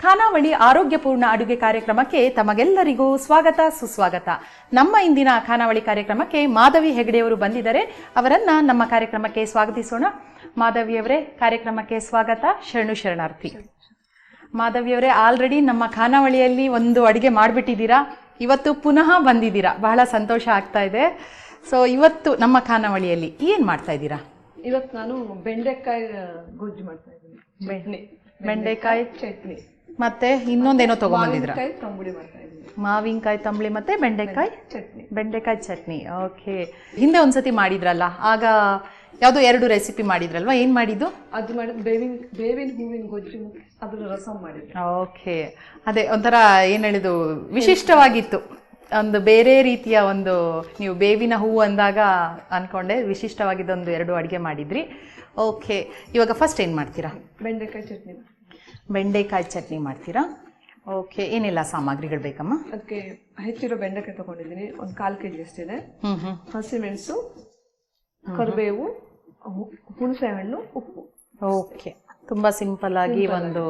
ಖಾನಾವಳಿ ಆರೋಗ್ಯಪೂರ್ಣ ಅಡುಗೆ ಕಾರ್ಯಕ್ರಮಕ್ಕೆ ತಮಗೆಲ್ಲರಿಗೂ ಸ್ವಾಗತ ಸುಸ್ವಾಗತ. ನಮ್ಮ ಇಂದಿನ ಖಾನಾವಳಿ ಕಾರ್ಯಕ್ರಮಕ್ಕೆ ಮಾಧವಿ ಹೆಗಡೆಯವರು ಬಂದಿದ್ದಾರೆ. ಅವರನ್ನ ನಮ್ಮ ಕಾರ್ಯಕ್ರಮಕ್ಕೆ ಸ್ವಾಗತಿಸೋಣ. ಮಾಧವಿಯವರೇ, ಕಾರ್ಯಕ್ರಮಕ್ಕೆ ಸ್ವಾಗತ. ಶರಣು ಶರಣಾರ್ಥಿ. ಮಾಧವಿಯವರೇ, ಆಲ್ರೆಡಿ ನಮ್ಮ ಖಾನಾವಳಿಯಲ್ಲಿ ಒಂದು ಅಡುಗೆ ಮಾಡಿಬಿಟ್ಟಿದ್ದೀರಾ, ಇವತ್ತು ಪುನಃ ಬಂದಿದ್ದೀರಾ, ಬಹಳ ಸಂತೋಷ ಆಗ್ತಾ ಇದೆ. ಸೊ ಇವತ್ತು ನಮ್ಮ ಖಾನಾವಳಿಯಲ್ಲಿ ಏನು ಮಾಡ್ತಾ ಇದ್ದೀರಾ? ಇವತ್ತು ನಾನು ಬೆಂಡೆಕಾಯಿ ಗೊಜ್ಜು ಮಾಡ್ತಾ ಇದ್ದೀನಿ. ಬೆಂಡೆಕಾಯಿ ಚಟ್ನಿ ಮತ್ತೆ ಇನ್ನೊಂದೇನೋ ತಗೊಂಡ್ಬಂದಿದ್ರ? ಮಾವಿನಕಾಯಿ ತಂಬಳಿ ಮತ್ತೆ ಬೆಂಡೆಕಾಯಿ ಚಟ್ನಿ. ಓಕೆ. ಹಿಂದೆ ಒಂದ್ಸತಿ ಮಾಡಿದ್ರಲ್ಲ, ಆಗ ಯಾವುದೋ 2 ರೆಸಿಪಿ ಮಾಡಿದ್ರಲ್ವಾ? ಏನ್ ಮಾಡಿದ್ದು? ಅದು ಮಾಡಿದ್ ಬೇವಿನ ಹೂವಿನ ಗೊಜ್ಜು, ಅದ್ರ ರಸಂ ಮಾಡಿದ್ದೆ. ಓಕೆ. ಅದೇ ಒಂಥರ ಏನ್ ಹೇಳಿದು, ವಿಶಿಷ್ಟವಾಗಿತ್ತು. ಒಂದು ಬೇರೆ ರೀತಿಯ ಒಂದು, ನೀವು ಬೇವಿನ ಹೂವು ಅಂದಾಗ ಅನ್ಕೊಂಡೆ, ವಿಶಿಷ್ಟವಾಗಿದ್ದೊಂದು 2 ಅಡುಗೆ ಮಾಡಿದ್ರಿ. ಓಕೆ. ಇವಾಗ ಫಸ್ಟ್ ಏನು ಮಾಡ್ತೀರಾ? ಬೆಂಡೆಕಾಯಿ ಚಟ್ನಿ ಮಾಡ್ತೀರಾ? ಓಕೆ. ಏನೆಲ್ಲ ಸಾಮಗ್ರಿಗಳು ಬೇಕಮ್ಮ? ಅದಕ್ಕೆ ಹೆಚ್ಚಿರೋ ಬೆಂಡೆಕಾಯಿ ತಗೊಂಡಿದ್ದೀನಿ, ಒಂದು 1/4 kg ಅಷ್ಟಿದೆ. ಹಸಿಮೆಣಸು, ಕರಿಬೇವು, ಹುಣಸೆ ಹಣ್ಣು, ಉಪ್ಪು. ಓಕೆ. ತುಂಬಾ ಸಿಂಪಲ್ ಆಗಿ ಒಂದು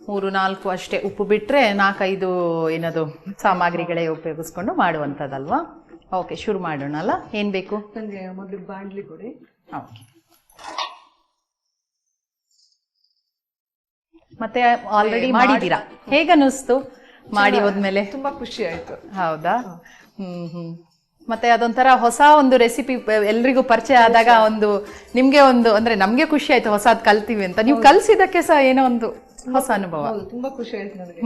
3-4 ಅಷ್ಟೇ, ಉಪ್ಪು ಬಿಟ್ರೆ 4-5 ಏನದು ಸಾಮಗ್ರಿಗಳೇ ಉಪಯೋಗಿಸ್ಕೊಂಡು ಮಾಡುವಂಥದ್ದಲ್ವಾ? ಓಕೆ, ಶುರು ಮಾಡೋಣ ಅಲ್ಲ? ಏನು ಬೇಕು? ನನಗೆ ಮೊದಲು ಬಾಣಲಿ ಕೊಡಿ. ಓಕೆ. ಮತ್ತೆ ಆಲ್ರೆಡಿ ಮಾಡಿದ್ದೀರಾ, ಹೇಗನ್ನಿಸ್ತು ಮಾಡಿ ಹೋದ್ಮೇಲೆ? ತುಂಬಾ ಖುಷಿ ಆಯ್ತು. ಹೌದಾ? ಮತ್ತೆ ಅದೊಂಥರ ಹೊಸ ಒಂದು ರೆಸಿಪಿ ಎಲ್ರಿಗೂ ಪರಿಚಯ ಆದಾಗ ಒಂದು ನಿಮ್ಗೆ ಒಂದು ಅಂದ್ರೆ ನಮ್ಗೆ ಖುಷಿ ಆಯ್ತು, ಹೊಸದ್ ಕಲ್ತೀವಿ ಅಂತ. ನೀವು ಕಲ್ಸಿದಕ್ಕೆ ಸಹ ಏನೋ ಒಂದು ಹೊಸ ಅನುಭವ. ತುಂಬಾ ಖುಷಿ ಆಯ್ತು ನನಗೆ.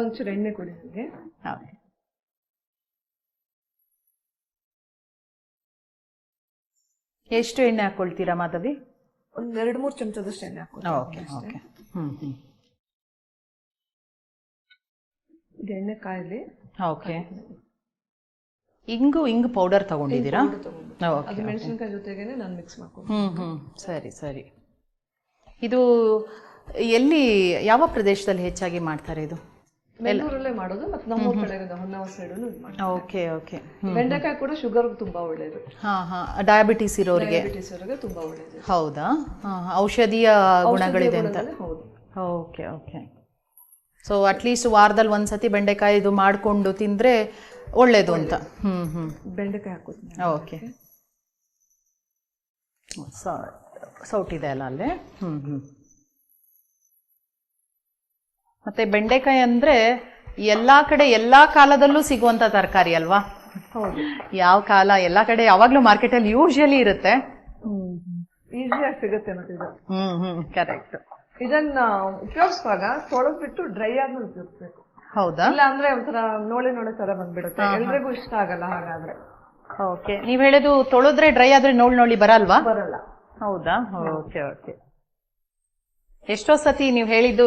ಒಂಚೂರು ಎಣ್ಣೆ ಕೊಡಿ. ಎಷ್ಟು ಎಣ್ಣೆ ಹಾಕೊಳ್ತೀರಾ ಮಾಧವಿ? ಒಂದು 2-3 ಚಮಚದಷ್ಟು ಎಣ್ಣೆ ಹಾಕ್ತೀನಿ. Okay okay. ಇದು ಎಣ್ಣೆ ಕಾಯಿಲಿ. ಓಕೆ. ಇಂಗು ಪೌಡರ್ ತಗೊಂಡಿದ್ದೀರಾ? ಅದು ಮೆಣಸಿನಕಾಯಿ ಜೊತೆಗೇನೆ ನಾನು ಮಿಕ್ಸ್ ಮಾಡ್ಕೊಂಡು. ಸರಿ ಸರಿ. ಇದು ಎಲ್ಲಿ, ಯಾವ ಪ್ರದೇಶದಲ್ಲಿ ಹೆಚ್ಚಾಗಿ ಮಾಡ್ತಾರೆ ಇದು? ಬೆಂಗಳೂರಲ್ಲೇ ಮಾಡೋದು, ಮತ್ತೆ ನಮ್ಮ ಕಡೆ ಹೊನ್ನಾವರ ಸೈಡಲ್ಲೂ ಮಾಡ್ತಾರೆ. Okay okay. ಬೆಂಡೆಕಾಯಿ ಕೂಡ ಶುಗರ್ ತುಂಬಾ ಒಳ್ಳೇದು. ಡಯಾಬಿಟಿಸ್ ಇರೋರಿಗೆ ತುಂಬಾ ಒಳ್ಳೇದು. ಹೌದಾ? ಔಷಧೀಯ ಗುಣಗಳಿದೆ ಅಂತ. ಹೌದು. Okay okay. ಸೊ ಅಟ್ಲೀಸ್ಟ್ ವಾರದಲ್ಲಿ ಒಂದ್ಸತಿ ಬೆಂಡೆಕಾಯಿ ಇದು ಮಾಡಿಕೊಂಡು ತಿಂದ್ರೆ ಒಳ್ಳೇದು ಅಂತ. ಬೆಂಡೆಕಾಯಿ ಹಾಕೋದು. ಓಕೆ. ಸೌಟಿದೆ ಅಲ್ಲ ಅಲ್ಲೇ? ಮತ್ತೆ ಬೆಂಡೆಕಾಯಿ ಅಂದ್ರೆ ಎಲ್ಲಾ ಕಡೆ ಎಲ್ಲಾ ಕಾಲದಲ್ಲೂ ಸಿಗುವಂತ ತರಕಾರಿ ಅಲ್ವಾ? ಹೌದು. ಯಾವ ಕಾಲ, ಎಲ್ಲಾ ಕಡೆ ಯಾವಾಗ್ಲೂ ಮಾರ್ಕೆಟ್ ಅಲ್ಲಿ ಯೂಶಲಿ ಇರುತ್ತೆ. ಈಸಿಯಾಗಿ ಸಿಗುತ್ತೆ. ಮತ್ತೆ ಇದು ಕರೆಕ್ಟ್. ಇದನ್ನ ಉಪಯೋಗಿಸುವಾಗ ತೊಳೆದ್ಬಿಟ್ಟು ಡ್ರೈ ಆದ್ಮೇಲೆ ಉಪಯೋಗಿಸ್ಬೇಕು. ಹೌದಾ? ಇಲ್ಲ ಅಂದ್ರೆ ಒಂಥರ ನೋಳೆ ತರ ಬಂದ್ಬಿಡುತ್ತೆ, ಎಲ್ರಿಗೂ ಇಷ್ಟ ಆಗಲ್ಲ ಹಾಗಾದ್ರೆ. ಓಕೆ. ನೀವ್ ಹೇಳಿದ್ದು ತೊಳೆದ್ರೆ ಡ್ರೈ ಆದ್ರೆ ನೋಡಿ ಬರಲ್ವಾ? ಬರಲ್ಲ. ಹೌದಾ? Okay okay. ಎಷ್ಟೋ ಸತಿ ನೀವು ಹೇಳಿದ್ದು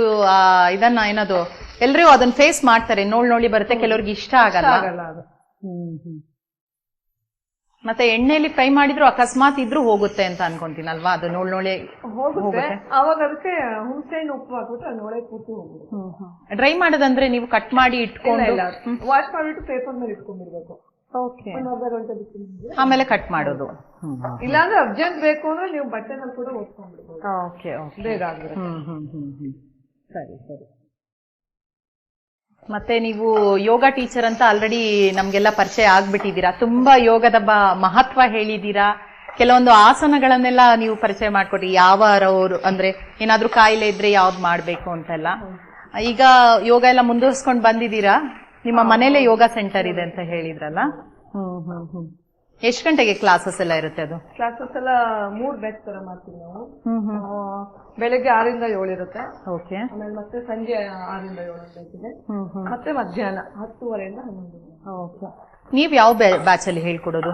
ಇದನ್ನ ಏನದು, ಎಲ್ರಿಗೂ ಅದನ್ನ ಫೇಸ್ ಮಾಡ್ತಾರೆ, ನೋಡಿ ಬರುತ್ತೆ, ಕೆಲವ್ರಿಗೆ ಇಷ್ಟ ಆಗಲ್ಲ. ಮತ್ತೆ ಎಣ್ಣೆಯಲ್ಲಿ ಫ್ರೈ ಮಾಡಿದ್ರು ಅಕಸ್ಮಾತ್ ಇದ್ರೂ ಹೋಗುತ್ತೆ ಅಂತ ಅನ್ಕೊಂತೀನಲ್ವಾ? ಅದು ನೋಳೆ ಹೋಗುತ್ತೆ. ಅವಾಗ ಅದಕ್ಕೆ ಹುಣಸೆ ಹಣ್ಣು ಉಪ್ಪು ಹಾಕ್ಬಿಟ್ಟು ನೋಳೆ ಪೂರ್ತಿ ಹೋಗುತ್ತೆ. ಡ್ರೈ ಮಾಡೋದಂದ್ರೆ ನೀವು ಕಟ್ ಮಾಡಿ ಇಟ್ಕೊಂಡು ವಾಶ್ ಮಾಡಿಬಿಟ್ಟು ಪೇಪರ್ ಮೇಲೆ ಇಟ್ಕೊಂಡಿರ್ಬೇಕು. ಓಕೆ. ಆಮೇಲೆ ಕಟ್ ಮಾಡೋದು. ಇಲ್ಲಾಂದ್ರೆ ಅರ್ಜೆಂಟ್ ಬೇಕು ಅಂದ್ರೆ ನೀವು ಬಟ್ಟೆನಲ್ಲಿ ಕೂಡ ಓದ್ಕೊಂಡ್ಬಿಡ್ಬೋದು. Okay okay. ಬೇಗ ಆಗ್ಬಿಡುತ್ತೆ. ಸರಿ ಸರಿ. ಮತ್ತೆ ನೀವು ಯೋಗ ಟೀಚರ್ ಅಂತ ಆಲ್ರೆಡಿ ನಮ್ಗೆಲ್ಲ ಪರಿಚಯ ಆಗ್ಬಿಟ್ಟಿದ್ದೀರಾ, ತುಂಬಾ ಯೋಗದ ಮಹತ್ವ ಹೇಳಿದೀರಾ, ಕೆಲವೊಂದು ಆಸನಗಳನ್ನೆಲ್ಲ ನೀವು ಪರಿಚಯ ಮಾಡ್ಕೊಡಿ. ಯಾವರು ಅಂದ್ರೆ ಏನಾದ್ರೂ ಕಾಯಿಲೆ ಇದ್ರೆ ಯಾವ್ದು ಮಾಡ್ಬೇಕು ಅಂತೆಲ್ಲ. ಈಗ ಯೋಗ ಎಲ್ಲ ಮುಂದುವರ್ಸ್ಕೊಂಡ್ ಬಂದಿದ್ದೀರಾ. ನಿಮ್ಮ ಮನೇಲೆ ಯೋಗ ಸೆಂಟರ್ ಇದೆ ಅಂತ ಹೇಳಿದ್ರಲ್ಲ? ಎಷ್ಟು ಗಂಟೆಗೆ ಕ್ಲಾಸಸ್ ಎಲ್ಲ ಇರುತ್ತೆ? ಅದು ಕ್ಲಾಸಸ್ ಎಲ್ಲ 3 ಬ್ಯಾಚ್ ತರ ಮಾಡ್ತೀವಿ ನಾವು. ಬೆಳಗ್ಗೆ 6 ರಿಂದ 7 ಇರುತ್ತೆ. ಓಕೆ. ಆಮೇಲೆ ಮತ್ತೆ ಸಂಜೆ 6 ರಿಂದ 7 ಇದೆ. ಮತ್ತೆ ಮಧ್ಯಾಹ್ನ 10:30 ರಿಂದ 11. ಓಕೆ. ನೀವ್ ಯಾವ ಬ್ಯಾಚ್ ಅಲ್ಲಿ ಹೇಳ್ಕೊಡೋದು?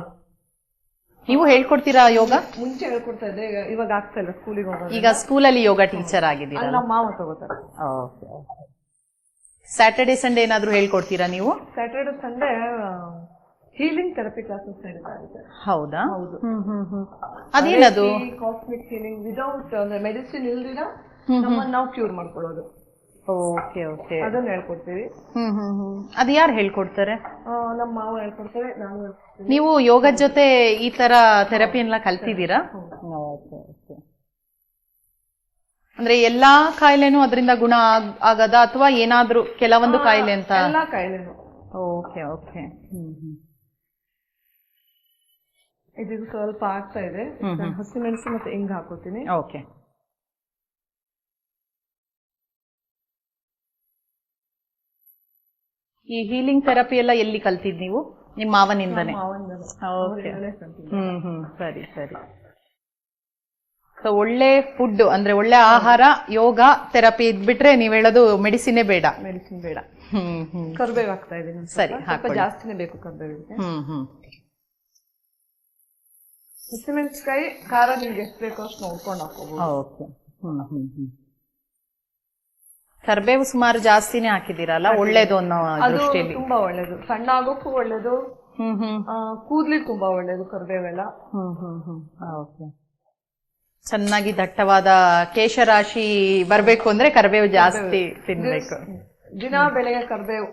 ನೀವು ಹೇಳ್ಕೊಡ್ತೀರಾ ಯೋಗ? ಮುಂಚೆ ಹೇಳ್ಕೊಡ್ತಾ ಇದ್ದೆ, ಇವಾಗ ಆಗ್ತಾ ಇಲ್ಲ, ಸ್ಕೂಲಿಗೆ ಹೋಗೋದು. ಈಗ ಸ್ಕೂಲಲ್ಲಿ ಯೋಗ ಟೀಚರ್ ಆಗಿದ್ದೀರಾ? ನಮ್ಮ ಮಾವ ತಗೋತಾರೆ. ಓಕೆ. ಸ್ಯಾಟರ್ಡೆ ಸಂಡೇ ಏನಾದ್ರು ಹೇಳ್ಕೊಡ್ತೀರಾ ನೀವು? Saturday Sunday healing therapy classes ನಡೀತಾ. ಹೌದಾ? ಹೌದು. ಅದೇನದು? ಕಾಸ್ಮಿಕ್ ಹೀಲಿಂಗ್, ವಿದೌಟ್ ಅಂದ್ರೆ ಮೆಡಿಸಿನ್ ಇಲ್ದಿರ ನಮ್ಮನ್ನ ನಾವು ಕ್ಯೂರ್ ಮಾಡ್ಕೊಳ್ಳೋದು. Okay okay. ಅದನ್ನ ಹೇಳ್ಕೊಡ್ತೀವಿ. ಅದು ಯಾರು ಹೇಳ್ಕೊಡ್ತಾರೆ? ನಮ್ಮ ಮಾವ ಹೇಳ್ಕೊಡ್ತಾರೆ, ನಾನು ಹೇಳ್ಕೊಡ್ತೀನಿ. ನೀವು ಯೋಗದ ಜೊತೆ ಈ ತರ ಥೆರಪಿ ಎಲ್ಲ ಕಲ್ತಿದ್ದೀರಾ? Okay okay. ಅಂದ್ರೆ ಎಲ್ಲಾ ಕಾಯಿಲೆನೂ ಅದರಿಂದ ಗುಣ ಆಗದ ಅಥವಾ ಏನಾದ್ರೂ ಕೆಲವೊಂದು ಕಾಯಿಲೆ ಅಂತ? ಎಲ್ಲಾ ಕಾಯಿಲೆನು. Okay okay. ಇದು ಸ್ವಲ್ಪ ಆಗ್ತಾ ಇದೆ. ಹಸಿಮೆಣಸು ಮತ್ತೆ ಹಿಂಗ್ ಹಾಕೋತೀನಿ. ಓಕೆ. ಈ ಹೀಲಿಂಗ್ ಥೆರಪಿ ಎಲ್ಲ ಎಲ್ಲಿ ಕಲ್ತಿದ್ ನೀವು? ನಿಮ್ಮ ಮಾವನಿಂದನೇ? ಸರಿ ಸರಿ. ಸೊ ಒಳ್ಳೆ ಫುಡ್ ಅಂದ್ರೆ ಒಳ್ಳೆ ಆಹಾರ, ಯೋಗ, ಥೆರಪಿ ಇದ್ಬಿಟ್ರೆ ನೀವ್ ಹೇಳೋದು ಮೆಡಿಸಿನೇ ಬೇಡ. ಮೆಡಿಸಿನ್ ಬೇಡ. ಕರ್ಬೇವು ಹಾಕ್ತಾ ಇದ್ದೀನಿ. ಸರಿ, ಜಾಸ್ತಿನೇ ಬೇಕು ಕರ್ಬೇವಿಗೆ. ಹಸಿಮೆಣಸಿನಕಾಯಿ ಖಾರ ನಿಮ್ಗೆ ಎಷ್ಟು ಬೇಕೋ ಅಷ್ಟು ನೋಡ್ಕೊಂಡು ಹಾಕೋಬಹುದು. ಓಕೆ. ಕರ್ಬೇವು ಸುಮಾರು ಜಾಸ್ತಿನೇ ಹಾಕಿದಿರಲ್ಲ, ಒಳ್ಳೇದು ಅನ್ನೋ ದೃಷ್ಟಿಯಲ್ಲಿ. ತುಂಬಾ ಒಳ್ಳೇದು, ಸಣ್ಣ ಆಗೋಕ್ಕೂ ಒಳ್ಳೇದು, ಕೂದ್ಲಿಗೆ ತುಂಬಾ ಒಳ್ಳೇದು ಕರ್ಬೇವೆಲ್ಲ. ಚೆನ್ನಾಗಿ ದಟ್ಟವಾದ ಕೇಶರಾಶಿ ಬರ್ಬೇಕು ಅಂದ್ರೆ ಕರ್ಬೇವು ಜಾಸ್ತಿ ತಿನ್ಬೇಕು. ದಿನ ಬೆಳಗ್ಗೆ ಕರ್ಬೇವು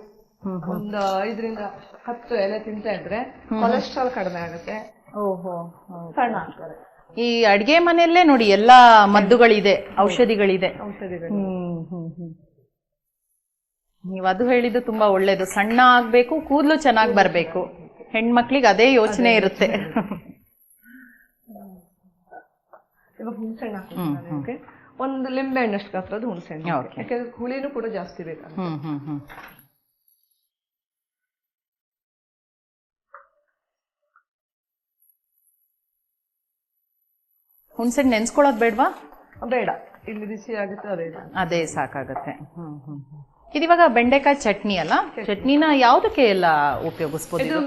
ಒಂದು 5 ರಿಂದ 10 ಎಲೆ ತಿಂತಾ ಇದ್ರೆ ಕೊಲೆಸ್ಟ್ರಾಲ್ ಕಡಿಮೆ ಆಗುತ್ತೆ. ಓಹೋ. ಸಣ್ಣ ಆಗ್ತಾರೆ. ಈ ಅಡ್ಗೆ ಮನೆಯಲ್ಲೇ ನೋಡಿ ಎಲ್ಲಾ ಮದ್ದುಗಳಿದೆ, ಔಷಧಿಗಳಿದೆ. ನೀವು ಅದು ಹೇಳಿದ್ದು ತುಂಬಾ ಒಳ್ಳೇದು. ಸಣ್ಣ ಆಗ್ಬೇಕು, ಕೂದಲು ಚೆನ್ನಾಗಿ ಬರ್ಬೇಕು. ಹೆಣ್ಮಕ್ಳಿಗೆ ಅದೇ ಯೋಚನೆ ಇರುತ್ತೆ. ಇವಾಗ ಹುಣಸೆಹಣ್ಣು ಹಾಕೋದು, ಒಂದು ಲಿಂಬೆ ಹಣ್ಣಷ್ಟು ಗಾತ್ರದ ಹುಣಸೆಹಣ್ಣು, ಯಾಕಂದ್ರೆ ಹುಳಿನೂ ಕೂಡ ಜಾಸ್ತಿ ಬೇಕಾಗುತ್ತೆ. ಹುಣಸೆಹಣ್ಣು ನೆನ್ಸ್ಕೊಳ್ಳೋದು ಬೇಡವಾ? ಬೇಡ, ಇಲ್ಲಿ ಬಿಸಿ ಆಗುತ್ತೆ ಅದೇ ಸಾಕಾಗತ್ತೆ. ಇದಿವಾಗ ಬೆಂಡೆಕಾಯಿ ಚಟ್ನಿ ಅಲ್ಲ, ಚಟ್ನಿನ ಯಾವ್ದಕ್ಕೆ ಎಲ್ಲ ಉಪಯೋಗಿಸ್ಬೋದು? ಇದು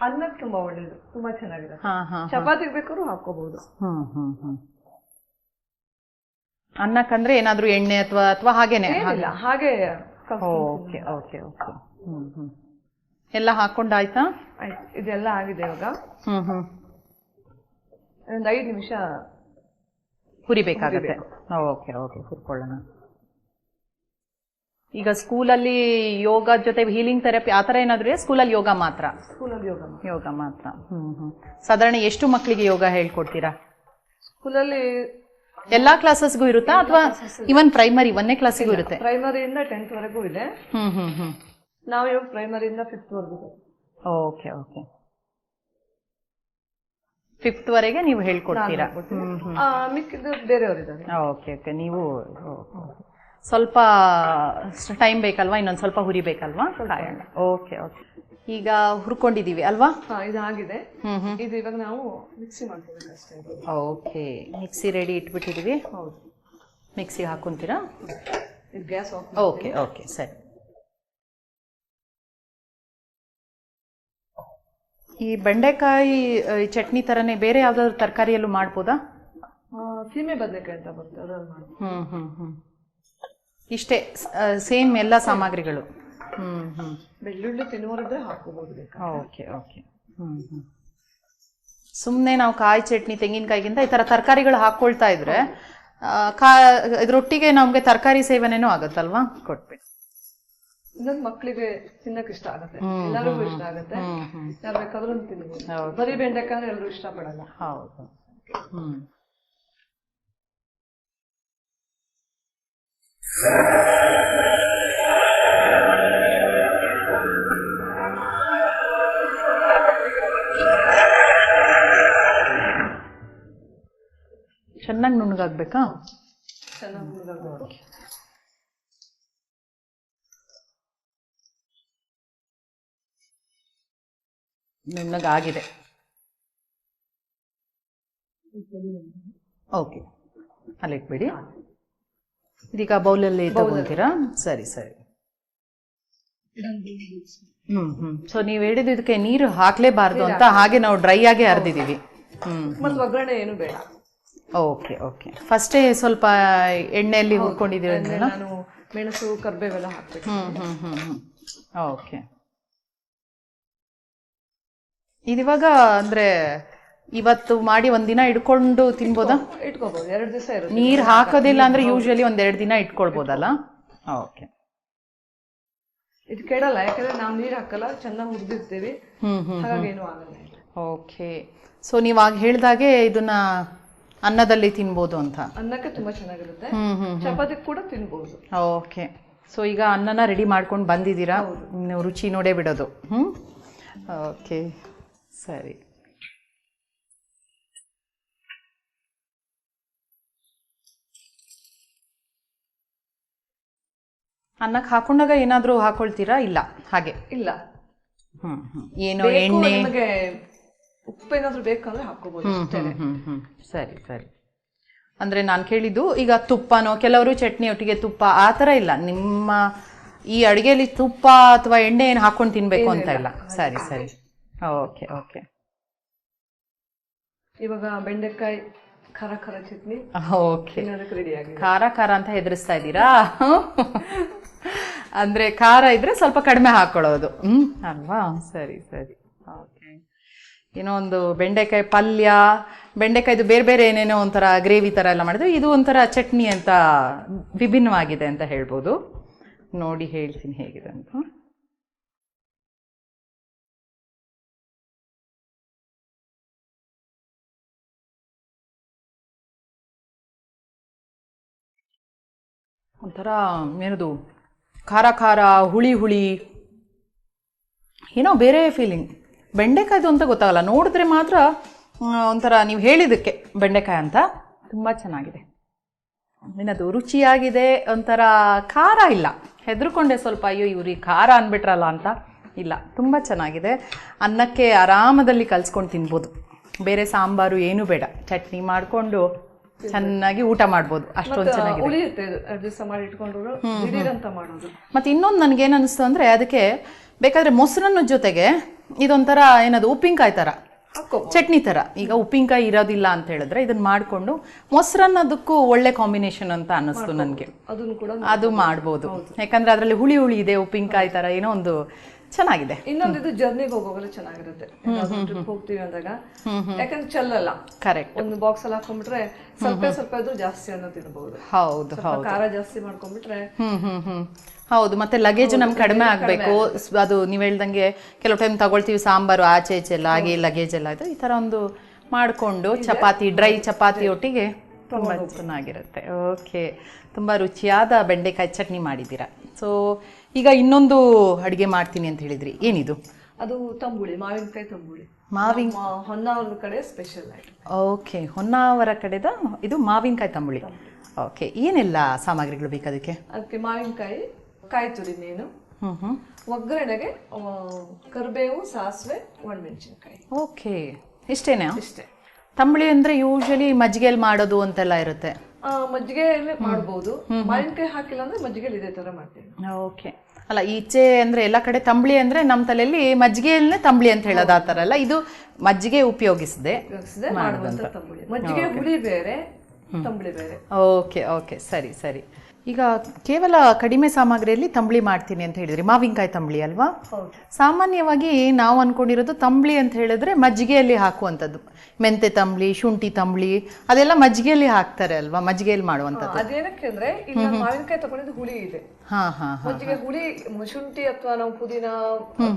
ಅನ್ನಕ್ಕೆ ತುಂಬಾ ಒಳ್ಳೇದು, ತುಂಬಾ ಚೆನ್ನಾಗಿದೆ. ಚಪಾತಿಗೆ ಬೇಕಾದ್ರೂ ಹಾಕೋಬಹುದು. ಅನ್ನಕ್ಕಂದ್ರೆ ಏನಾದ್ರೂ ಎಣ್ಣೆ ಅಥವಾ ಹಾಗೇನೆ? ಹಾಗೆ. Okay okay okay. ಎಲ್ಲ ಹಾಕೊಂಡಾಯ್ತಾ? ಆಯ್ತು, ಇದೆಲ್ಲ ಆಗಿದೆ. ಇವಾಗ ಒಂದು 5 ನಿಮಿಷ ಹುರಿಬೇಕಾಗತ್ತೆ. Okay okay, ಹುರ್ಕೊಳ್ಳೋಣ. ಈಗ ಸ್ಕೂಲಲ್ಲಿ ಯೋಗ ಜೊತೆ ಹೀಲಿಂಗ್ ಥೆರಪಿ ಆತರ ಏನಾದ್ರು? ಸ್ಕೂಲಲ್ಲಿ ಯೋಗ ಮಾತ್ರ? ಸ್ಕೂಲಲ್ಲಿ ಯೋಗ ಮಾತ್ರ. ಸಾಧಾರಣ ಎಷ್ಟು ಮಕ್ಕಳಿಗೆ ಯೋಗ ಹೇಳ್ಕೊಡ್ತೀರಾ? ಸ್ಕೂಲಲ್ಲಿ ಎಲ್ಲಾ ಕ್ಲಾಸಸ್ಗೂ ಇರುತ್ತಾ ಅಥವಾ ಇವನ್ ಪ್ರೈಮರಿ 1ನೇ ಕ್ಲಾಸಿಗೂ ಇರುತ್ತೆ? ಪ್ರೈಮರಿಯಿಂದ 10th ವರೆಗೂ ಇದೆ. ನಾವು ಇವಾಗ ಪ್ರೈಮರಿಯಿಂದ 5th ವರೆಗೂ. Okay okay. 5th ವರೆಗೆ ನೀವು ಹೇಳ್ಕೊಡ್ತೀರಾ? ಮಿಕ್ಕಿದ್ದು ಬೇರೆಯವರಿದ್ದಾರೆ. Okay okay. ನೀವು ಸ್ವಲ್ಪ ಟೈಮ್ ಬೇಕಲ್ವಾ? ಇನ್ನೊಂದು ಸ್ವಲ್ಪ ಹುರಿಬೇಕಲ್ವಾ? Okay okay. ಈಗ ಹುರ್ಕೊಂಡಿದೀವಿ ಅಲ್ವಾ? ಇದಾಗಿದೆ. ಇದು ಇವಾಗ ನಾವು ಮಿಕ್ಸಿ ಮಾಡ್ಕೋಬೇಕು ಅಷ್ಟೇ. ಓಕೆ, ಮಿಕ್ಸಿ ರೆಡಿ ಇಟ್ಬಿಟ್ಟಿದೀವಿ. ಹೌದು, ಮಿಕ್ಸಿ ಹಾಕೊಂತೀರಾ? Gas off. ಓಕೆ ಓಕೆ, ಸರಿ. ಈ ಬೆಂಡೆಕಾಯಿ ಚಟ್ನಿ ತರನೇ ಬೇರೆ ಯಾವ್ದಾದ್ರು ತರಕಾರಿಯಲ್ಲೂ ಮಾಡ್ಬೋದಾ? ಸೀಮೆ ಬದನೆಕಾಯಿ ಅಂತ ಬರುತ್ತೆ, ಅದ್ರಲ್ಲಿ ಮಾಡ್ಬೋದು. ಇಷ್ಟೇ ಸೇಮ್ ಎಲ್ಲ ಸಾಮಗ್ರಿಗಳು? ಬೆಳ್ಳುಳ್ಳಿ ತಿನ್ನುವರಿದ್ರೆ ಹಾಕೋಬಹುದು. Okay okay. ಸುಮ್ಮನೆ ನಾವು ಕಾಯಿ ಚಟ್ನಿ, ತೆಂಗಿನಕಾಯಿಗಿಂತ ಈ ತರ ತರಕಾರಿಗಳು ಹಾಕೊಳ್ತಾ ಇದ್ರೆ ಇದ್ರೊಟ್ಟಿಗೆ ನಮ್ಗೆ ತರಕಾರಿ ಸೇವನೆನೂ ಆಗತ್ತಲ್ವಾ? ಕೊಟ್ಬಿಟ್ಟು ಇನ್ನೊಂದು ಮಕ್ಕಳಿಗೆ ತಿನ್ನಕ್ ಇಷ್ಟ ಆಗುತ್ತೆ, ಎಲ್ಲರಿಗೂ ಇಷ್ಟ ಆಗುತ್ತೆ. ಯಾರು ಬೇಕಾದ್ರೂ ತಿನ್ಬೋದು. ಬರೀ ಬೆಂಡೆಕಾಯಿ ಎಲ್ಲರೂ ಇಷ್ಟ ಪಡಲ್ಲ. ಹೌದು. ಚೆನ್ನಾಗಿ ನುಣ್ಣಗಾಗ್ಬೇಕಾ? ಚೆನ್ನಾಗಿ ನುಣ್ಣಗಾಗ್ಬೇಕು. ನುಣ್ಣಗಾಗಿದೆ. ಓಕೆ, ಅಲ್ಲಿಟ್ಬಿಡಿ. ಇದೀಗ ಬೌಲಲ್ಲಿ ತಗೊಂತೀರಾ? ಸರಿ ಸರಿ. ಸೊ ನೀವ್ ಹೇಳಿದ ಇದಕ್ಕೆ ನೀರು ಹಾಕ್ಲೇಬಾರ್ದು ಅಂತ, ಹಾಗೆ ನಾವು ಡ್ರೈ ಆಗಿ ಅರ್ದಿದೀವಿ. ಮತ್ತೆ ಒಗ್ಗರಣೆ ಏನು ಬೇಡ. Okay okay. ಫಸ್ಟೇ ಸ್ವಲ್ಪ ಎಣ್ಣೆಯಲ್ಲಿ ಹುರ್ಕೊಂಡಿದ್ದೀರಲ್ಲ? ನಾನು ಮೆಣಸು, ಕರ್ಬೇವೆಲ್ಲ ಹಾಕ್ಬೇಕು. ಓಕೆ. ಇದಿವಾಗ ಅಂದ್ರೆ ಇವತ್ತು ಮಾಡಿ ಒಂದಿನ ಇಟ್ಕೊಂಡು ತಿನ್ಬೋದಾ? ಇಟ್ಕೋಬಹುದು, 2 ದಿವಸ ಇರುತ್ತೆ. ನೀರ್ ಹಾಕೋದಿಲ್ಲ ಅಂದ್ರೆ ಯೂಶಲಿ 1-2 ದಿನ ಇಟ್ಕೊಳ್ಬೋದಲ್ಲ? ಓಕೆ. ಇದು ಕೆಡಲ್ಲ, ಯಾಕಂದ್ರೆ ನಾವು ನೀರ್ ಹಾಕಲ್ಲ, ಚೆನ್ನಾಗಿ ಹುರಿದಿರ್ತೀವಿ, ಹಾಗಾಗಿ ಏನು ಆಗಲ್ಲ. ಓಕೆ. ಸೊ ನೀವ್ ಆಗ ಹೇಳ್ದಾಗೆ ಇದನ್ನ ಅನ್ನದಲ್ಲಿ ತಿನ್ಬೋದು ಅಂತ. ಅನ್ನಕ್ಕೆ ತುಂಬಾ ಚೆನ್ನಾಗಿರುತ್ತೆ, ಹ್ಮ್ ಚಪಾತಿ ಕೂಡ ತಿನ್ಬೋದು. ಓಕೆ, ಸೊ ಈಗ ಅನ್ನನ ರೆಡಿ ಮಾಡ್ಕೊಂಡು ಬಂದಿದ್ದೀರಾ, ನೀವು ರುಚಿ ನೋಡೇ ಬಿಡೋದು. ಓಕೆ, ಸರಿ. ಅನ್ನಕ್ಕೆ ಹಾಕೊಂಡಾಗ ಏನಾದರೂ ಹಾಕೊಳ್ತೀರಾ? ಇಲ್ಲ, ಹಾಗೆ ಇಲ್ಲ. ಏನು ಎಣ್ಣೆ, ನಿಮಗೆ ಉಪ್ಪು ಏನಾದ್ರು ಬೇಕಂದ್ರೆ ಹಾಕೋಬಹುದು. ಸರಿ ಸರಿ. ಅಂದ್ರೆ ನಾನು ಕೇಳಿದ್ದು ಈಗ ತುಪ್ಪನೋ, ಕೆಲವರು ಚಟ್ನಿ ಒಟ್ಟಿಗೆ ತುಪ್ಪ ಆ ಥರ ಇಲ್ಲ, ನಿಮ್ಮ ಈ ಅಡುಗೆಯಲ್ಲಿ ತುಪ್ಪ ಅಥವಾ ಎಣ್ಣೆ ಏನು ಹಾಕೊಂಡು ತಿನ್ಬೇಕು ಅಂತ ಇಲ್ಲ. ಸರಿ ಸರಿ, ಓಕೆ ಓಕೆ. ಇವಾಗ ಬೆಂಡೆಕಾಯಿ ಖಾರ ಖಾರ ಚಟ್ನಿ ಓಕೆ, ರೆಡಿ ಆಗಿದೆ. ಖಾರ ಖಾರ ಅಂತ ಹೆದರಿಸ್ತಾ ಇದ್ದೀರಾ? ಅಂದ್ರೆ ಖಾರ ಇದ್ರೆ ಸ್ವಲ್ಪ ಕಡಿಮೆ ಹಾಕೊಳ್ಳೋದು, ಅಲ್ವಾ? ಸರಿ ಸರಿ, ಓಕೆ. ಏನೋ ಒಂದು ಬೆಂಡೆಕಾಯಿ ಪಲ್ಯ, ಬೆಂಡೆಕಾಯ್ದು ಬೇರೆ ಬೇರೆ ಏನೇನೋ ಒಂಥರ ಗ್ರೇವಿ ಥರ ಎಲ್ಲ ಮಾಡಿದ್ರೆ, ಇದು ಒಂಥರ ಚಟ್ನಿ ಅಂತ ವಿಭಿನ್ನವಾಗಿದೆ ಅಂತ ಹೇಳ್ಬೋದು. ನೋಡಿ ಹೇಳ್ತೀನಿ ಹೇಗಿದೆ ಅಂತ. ಒಂಥರ ಏನದು ಖಾರ ಖಾರ, ಹುಳಿ ಹುಳಿ, ಏನೋ ಬೇರೆ ಫೀಲಿಂಗ್. ಬೆಂಡೆಕಾಯ್ದು ಅಂತ ಗೊತ್ತಾಗಲ್ಲ, ನೋಡಿದ್ರೆ ಮಾತ್ರ ಒಂಥರ ನೀವು ಹೇಳಿದ್ದಕ್ಕೆ ಬೆಂಡೆಕಾಯಿ ಅಂತ. ತುಂಬ ಚೆನ್ನಾಗಿದೆ, ಏನದು ರುಚಿಯಾಗಿದೆ. ಒಂಥರ ಖಾರ ಇಲ್ಲ, ಹೆದರ್ಕೊಂಡೆ ಸ್ವಲ್ಪ, ಅಯ್ಯೋ ಇವ್ರಿಗೆ ಖಾರ ಅಂದ್ಬಿಟ್ರಲ್ಲ ಅಂತ. ಇಲ್ಲ, ತುಂಬ ಚೆನ್ನಾಗಿದೆ. ಅನ್ನಕ್ಕೆ ಆರಾಮದಲ್ಲಿ ಕಲ್ಸ್ಕೊಂಡು ತಿನ್ಬೋದು, ಬೇರೆ ಸಾಂಬಾರು ಏನೂ ಬೇಡ, ಚಟ್ನಿ ಮಾಡಿಕೊಂಡು ಚೆನ್ನಾಗಿ ಊಟ ಮಾಡ್ಬೋದು, ಅಷ್ಟೊಂದು ಚೆನ್ನಾಗಿದೆ. ಮತ್ತು ಇನ್ನೊಂದು ನನಗೇನು ಅನಿಸ್ತು ಅಂದರೆ, ಅದಕ್ಕೆ ಬೇಕಾದರೆ ಮೊಸರನ್ನ ಜೊತೆಗೆ ಇದೊಂಥರ ಏನದು ಉಪ್ಪಿನಕಾಯಿ ಥರ, ಚಟ್ನಿ ಥರ. ಈಗ ಉಪ್ಪಿನಕಾಯಿ ಇರೋದಿಲ್ಲ ಅಂತ ಹೇಳಿದ್ರೆ ಇದನ್ನು ಮಾಡಿಕೊಂಡು ಮೊಸರನ್ನದಕ್ಕೂ ಒಳ್ಳೆ ಕಾಂಬಿನೇಷನ್ ಅಂತ ಅನ್ನಿಸ್ತು ನನಗೆ. ಅದು ಮಾಡ್ಬೋದು, ಯಾಕಂದರೆ ಅದರಲ್ಲಿ ಹುಳಿ ಹುಳಿ ಇದೆ, ಉಪ್ಪಿನಕಾಯಿ ಥರ ಏನೋ ಒಂದು ಚೆನ್ನಾಗಿದೆ. ಇನ್ನೊಂದು ಇದು ಜರ್ನಿಗೆ ಹೋಗೋವಾಗ ಚೆನ್ನಾಗಿರುತ್ತೆ, ಹೋಗ್ತೀವಿ ಅಂದಾಗ, ಯಾಕಂದ್ರೆ ಚೆಲ್ಲಲ್ಲ. ಕರೆಕ್ಟ್, ಒಂದು ಬಾಕ್ಸ್ ಅಲ್ಲಿ ಹಾಕೊಂಡ್ಬಿಟ್ರೆ ಸ್ವಲ್ಪ ಸ್ವಲ್ಪ ಇದ್ರೂ ಜಾಸ್ತಿ ಅನ್ನೋ ತಿನ್ಬಹುದು. ಹೌದು ಹೌದು, ಖಾರ ಜಾಸ್ತಿ ಮಾಡ್ಕೊಂಡ್ಬಿಟ್ರೆ ಹೌದು. ಮತ್ತೆ ಲಗೇಜ್ ನಮ್ಗೆ ಕಡಿಮೆ ಆಗಬೇಕು. ಅದು ನೀವು ಹೇಳ್ದಂಗೆ ಕೆಲವು ಟೈಮ್ ತಗೊಳ್ತೀವಿ ಸಾಂಬಾರು ಆಚೆ ಈಚೆ ಎಲ್ಲ, ಹಾಗೆ ಲಗೇಜ್ ಎಲ್ಲ ಇದೆ. ಈ ಥರ ಒಂದು ಮಾಡಿಕೊಂಡು ಚಪಾತಿ, ಡ್ರೈ ಚಪಾತಿ ಒಟ್ಟಿಗೆ ತುಂಬ ಚೆನ್ನಾಗಿರುತ್ತೆ. ಓಕೆ, ತುಂಬ ರುಚಿಯಾದ ಬೆಂಡೆಕಾಯಿ ಚಟ್ನಿ ಮಾಡಿದ್ದೀರಾ. ಸೊ ಈಗ ಇನ್ನೊಂದು ಅಡುಗೆ ಮಾಡ್ತೀನಿ ಅಂತ ಹೇಳಿದ್ರಿ, ಏನಿದು? ಅದು ತಂಬುಳಿ, ಮಾವಿನಕಾಯಿ ತಂಬುಳಿ. ಹೊನ್ನಾವರದ ಕಡೆ ಸ್ಪೆಷಲ್ ಆಗಿ. ಓಕೆ, ಹೊನ್ನಾವರ ಕಡೆದ ಇದು ಮಾವಿನಕಾಯಿ ತಂಬುಳಿ. ಓಕೆ, ಏನೆಲ್ಲ ಸಾಮಗ್ರಿಗಳು ಬೇಕು ಅದಕ್ಕೆ? ಅದಕ್ಕೆ ಮಾವಿನಕಾಯಿ, ಕಾಯಿ ತುರಿ ಮೇನು, ಒಗ್ಗರಣೆಗೆ ಕರಿಬೇವು, ಸಾಸಿವೆ, ಒಣಮೆಣಸಿನಕಾಯಿ. ಓಕೆ, ಇಷ್ಟೇನಾ? ಇಷ್ಟೇ. ತಂಬುಳಿ ಅಂದ್ರೆ ಯೂಶಲಿ ಮಜ್ಜಿಗೆಯಲ್ಲಿ ಮಾಡೋದು ಅಂತೆಲ್ಲ ಇರುತ್ತೆ. ಮಜ್ಜಿಗೆಯಲ್ಲೇ ಮಾಡ್ಬೋದು, ಮಾವಿನಕಾಯಿ ಹಾಕಿಲ್ಲ ಅಂದ್ರೆ ಮಜ್ಜಿಗೆಯಲ್ಲಿ ಇದೇ ತರ ಮಾಡ್ತೀವಿ. ಓಕೆ, ಅಲ್ಲ ಈಚೆ ಅಂದ್ರೆ ಎಲ್ಲ ಕಡೆ ತಂಬುಳಿ ಅಂದ್ರೆ ನಮ್ಮ ತಲೆಯಲ್ಲಿ ಮಜ್ಜಿಗೆಯಲ್ಲೇ ತಂಬುಳಿ ಅಂತ ಹೇಳೋದು ಆ ಥರ ಅಲ್ಲ, ಇದು ಮಜ್ಜಿಗೆ ಉಪಯೋಗಿಸದೆ ಮಾಡುವಂತ ತಂಬುಳಿ. ಮಜ್ಜಿಗೆ ಹುಳಿ ಬೇರೆ, ತಂಬುಳಿ ಬೇರೆ. ಓಕೆ ಓಕೆ, ಸರಿ ಸರಿ. ಈಗ ಕೇವಲ ಕಡಿಮೆ ಸಾಮಗ್ರಿಯಲ್ಲಿ ತಂಬುಳಿ ಮಾಡ್ತೀನಿ ಅಂತ ಹೇಳಿದ್ರಿ, ಮಾವಿನಕಾಯಿ ತಂಬುಳಿ ಅಲ್ವಾ? ಸಾಮಾನ್ಯವಾಗಿ ನಾವು ಅನ್ಕೊಂಡಿರೋದು ತಂಬುಳಿ ಅಂತ ಹೇಳಿದ್ರೆ ಮಜ್ಜಿಗೆಯಲ್ಲಿ ಹಾಕುವಂಥದ್ದು, ಮೆಂತೆ ತಂಬುಳಿ, ಶುಂಠಿ ತಂಬುಳಿ ಅದೆಲ್ಲ ಮಜ್ಜಿಗೆಯಲ್ಲಿ ಹಾಕ್ತಾರೆ ಅಲ್ವಾ, ಮಜ್ಜಿಗೆಯಲ್ಲಿ ಮಾಡುವಂಥದ್ದು. ಅದೇನಕ್ಕೆ ಅಂದ್ರೆ ಇಲ್ಲಿ ಮಾವಿನಕಾಯಿ ತಗೊಂಡಿದ್ದು ಹುಳಿ ಇದೆ. ಮಜ್ಜಿಗೆ ಹುಳಿ, ಶುಂಠಿ ಅಥವಾ ನಾವು ಪುದೀನ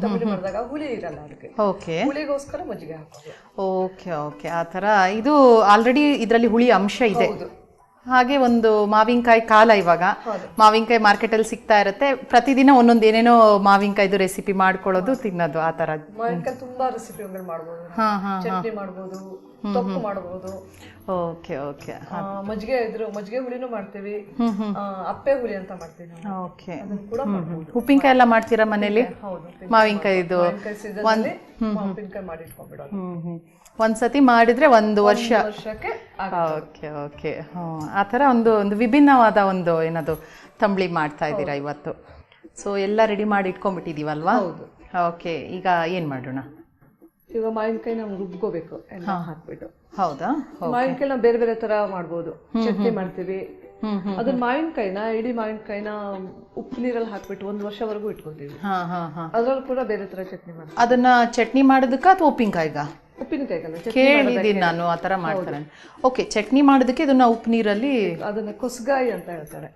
ತಂಬುಳಿ ಮಾಡಿದಾಗ ಹುಳಿ ಇರಲ್ಲ, ಅದಕ್ಕೆ ಓಕೆ, ಹುಳಿಗೋಸ್ಕರ ಮಜ್ಜಿಗೆ ಹಾಕೋದು. ಓಕೆ ಓಕೆ, ಆ ಥರ. ಇದು ಆಲ್ರೆಡಿ ಇದರಲ್ಲಿ ಹುಳಿ ಅಂಶ ಇದೆ. ಹಾಗೆ ಒಂದು ಮಾವಿನಕಾಯಿ ಕಾಲ, ಇವಾಗ ಮಾವಿನಕಾಯಿ ಮಾರ್ಕೆಟಲ್ಲಿ ಸಿಗ್ತಾ ಇರುತ್ತೆ, ಪ್ರತಿದಿನ ಒಂದೊಂದು ಏನೇನೋ ಮಾವಿನಕಾಯ್ದು ರೆಸಿಪಿ ಮಾಡ್ಕೊಳ್ಳೋದು, ತಿನ್ನೋದು, ಆ ಥರ. ಮಾವಿನಕಾಯಿ ತುಂಬಾ ರೆಸಿಪಿಗಳು ಮಾಡ್ಬೋದು, ಚಟ್ನಿ ಮಾಡ್ಬೋದು, ತೊಕ್ಕು ಮಾಡ್ಬೋದು. ಓಕೆ ಓಕೆ, ಮಜ್ಜಿಗೆ ಇದ್ರು ಮಜ್ಜಿಗೆ ಹುಳಿನೂ ಮಾಡ್ತೀವಿ, ಅಪ್ಪೆ ಹುಳಿ ಅಂತ ಮಾಡ್ತೀವಿ. ಓಕೆ, ಉಪ್ಪಿನಕಾಯಿ ಎಲ್ಲ ಮಾಡ್ತೀರಾ ಮನೇಲಿ? ಮಾವಿನಕಾಯಿದು ಉಪ್ಪಿನಕಾಯಿ ಮಾಡಿ ಇಟ್ಕೊಂಡ್ಬಿಡೋದು. ಒಂದ್ಸತಿ ಮಾಡಿದ್ರೆ ಒಂದು ವರ್ಷಕ್ಕೆ. ಓಕೆ ಓಕೆ, ಆ ಥರ ಒಂದು ವಿಭಿನ್ನವಾದ ಒಂದು ಏನದು ತಂಬುಳಿ ಮಾಡ್ತಾ ಇದ್ದೀರಾ ಇವತ್ತು. ಸೊ ಎಲ್ಲ ರೆಡಿ ಮಾಡಿ ಇಟ್ಕೊಂಡ್ಬಿಟ್ಟಿದೀವಲ್ವಾ? ಓಕೆ, ಈಗ ಏನು ಮಾಡೋಣ? ಈಗ ಮಾವಿನಕಾಯಿ ನಾವು ರುಬ್ಕೋಬೇಕು, ಎಲ್ಲ ಹಾಕ್ಬಿಟ್ಟು. ಹೌದಾ? ಮಾವಿನಕಾಯಿ ನಾವು ಬೇರೆ ಬೇರೆ ತರ ಮಾಡ್ಬೋದು, ಚಟ್ನಿ ಮಾಡ್ತೀವಿ. ಅದನ್ನ ಮಾವಿನಕಾಯಿನ, ಇಡೀ ಮಾವಿನಕಾಯಿನ ಉಪ್ಪು ನೀರಲ್ಲಿ ಹಾಕ್ಬಿಟ್ಟು 1 ವರ್ಷವರೆಗೂ ಇಟ್ಕೊತೀವಿ. ಅದ್ರಲ್ಲಿ ಕೂಡ ಬೇರೆ ತರ ಚಟ್ನಿ ಮಾಡ್ತೀವಿ. ಅದನ್ನ ಚಟ್ನಿ ಮಾಡೋದಕ್ಕ ಅಥವಾ ಉಪ್ಪಿನಕಾಯಿಗ? ಉಪ್ಪಿನಕಾಯಿಗಲ್ಲ, ಕೇಳಿದ್ದೀನಿ ನಾನು ಆ ಥರ ಮಾಡ್ತಾರೆ. ಓಕೆ, ಚಟ್ನಿ ಮಾಡೋದಕ್ಕೆ ಇದನ್ನ ಉಪ್ಪು ನೀರಲ್ಲಿ, ಅದನ್ನ ಕೊಸ್ಗಾಯಿ ಅಂತ ಹೇಳ್ತಾರೆ,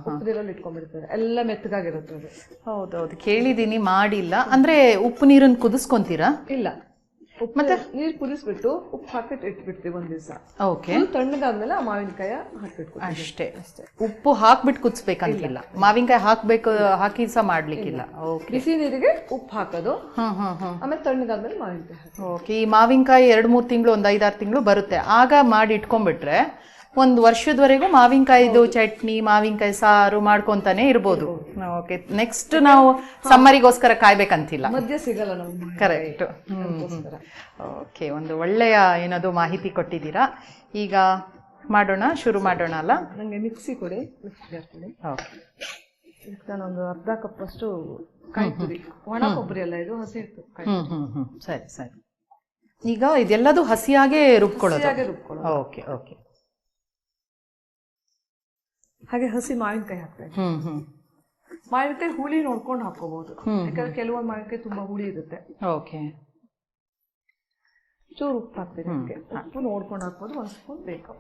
ಉಪ್ಪು ನೀರಲ್ಲಿ ಇಟ್ಕೊಂಡ್ಬಿಡ್ತಾರೆ, ಎಲ್ಲ ಮೆತ್ತಗಾಗಿರುತ್ತೆ ಅದು. ಹೌದೌದು, ಕೇಳಿದ್ದೀನಿ, ಮಾಡಿಲ್ಲ. ಅಂದ್ರೆ ಉಪ್ಪು ನೀರನ್ನು ಕುದಿಸ್ಕೊಂತೀರಾ? ಇಲ್ಲ, ಮತ್ತೆ ನೀರ್ ಕುದಿಸ್ಬಿಟ್ಟು ಉಪ್ಪು ಹಾಕಿಟ್ಟು ಇಟ್ಬಿಡ್ತೀವಿ ಒಂದ್ ದಿವಸ. ಓಕೆ, ತಣ್ಣಗಾದ್ಮೇಲೆ ಆ ಮಾವಿನಕಾಯ ಹಾಕ್ಬಿಟ್ಟು ಅಷ್ಟೇ. ಉಪ್ಪು ಹಾಕ್ಬಿಟ್ಟು ಕುದಿಸ್ಬೇಕಂತಿಲ್ಲ, ಮಾವಿನಕಾಯಿ ಹಾಕ್ಬೇಕು, ಹಾಕಿ ಸಹ ಮಾಡ್ಲಿಕ್ಕಿಲ್ಲ. ಓಕೆ, ಬಿಸಿ ನೀರಿಗೆ ಉಪ್ಪು ಹಾಕೋದು, ಆಮೇಲೆ ತಣ್ಣಗಾದ್ಮೇಲೆ ಮಾವಿನಕಾಯಿ ಹಾಕಿ. ಓಕೆ, ಈ ಮಾವಿನಕಾಯಿ 2-3 ತಿಂಗಳು, ಒಂದು 5-6 ತಿಂಗಳು ಬರುತ್ತೆ, ಆಗ ಮಾಡಿ ಇಟ್ಕೊಂಡ್ಬಿಟ್ರೆ ಒಂದು ವರ್ಷದವರೆಗೂ ಮಾವಿನಕಾಯಿದು ಚಟ್ನಿ, ಮಾವಿನಕಾಯಿ ಸಾರು ಮಾಡ್ಕೊಂತಾನೆ ಇರ್ಬೋದು. ಓಕೆ, ನೆಕ್ಸ್ಟ್ ನಾವು ಸಮ್ಮರಿಗೋಸ್ಕರ ಕಾಯ್ಬೇಕಂತಿಲ್ಲ, ಮಧ್ಯ ಸಿಗಲ್ಲ ನಮ್ಗೆ. ಕರೆಕ್ಟ್. ಓಕೆ, ಒಂದು ಒಳ್ಳೆಯ ಏನದು ಮಾಹಿತಿ ಕೊಟ್ಟಿದ್ದೀರಾ. ಈಗ ಶುರು ಮಾಡೋಣ ಅಲ್ಲ? ನಂಗೆ ಮಿಕ್ಸಿ ಕೊಡಿ. ಓಕೆ, ನಾನೊಂದು ಅರ್ಧ ಕಪ್ ಅಷ್ಟು ಕಾಯಿ ತುರಿ, ಒಣ ಕೊಬ್ಬರಿ ಅಲ್ಲ ಇದು, ಹಸಿ ಇತ್ತು. ಸರಿ ಸರಿ. ಈಗ ಇದೆಲ್ಲದು ಹಸಿಯಾಗೆ ರುಬ್ಕೊಳ್ಳೋದು? Okay okay. ಹಾಗೆ ಹಸಿ ಮಾವಿನಕಾಯಿ ಹಾಕ್ತಾರೆ. ಮಾವಿನಕಾಯಿ ಹುಳಿ ನೋಡ್ಕೊಂಡು ಹಾಕೋಬಹುದು, ಯಾಕಂದ್ರೆ ಕೆಲವೊಂದು ಮಾವಿನಕಾಯಿ ತುಂಬಾ ಹುಳಿ ಇರುತ್ತೆ. ಓಕೆ, ಚೂರು ಉಪ್ಪು ಹಾಕ್ತೀವಿ, ಉಪ್ಪು ನೋಡ್ಕೊಂಡು ಹಾಕ್ಬೋದು, ಒಂದ್ ಸ್ಪೂನ್ ಬೇಕು.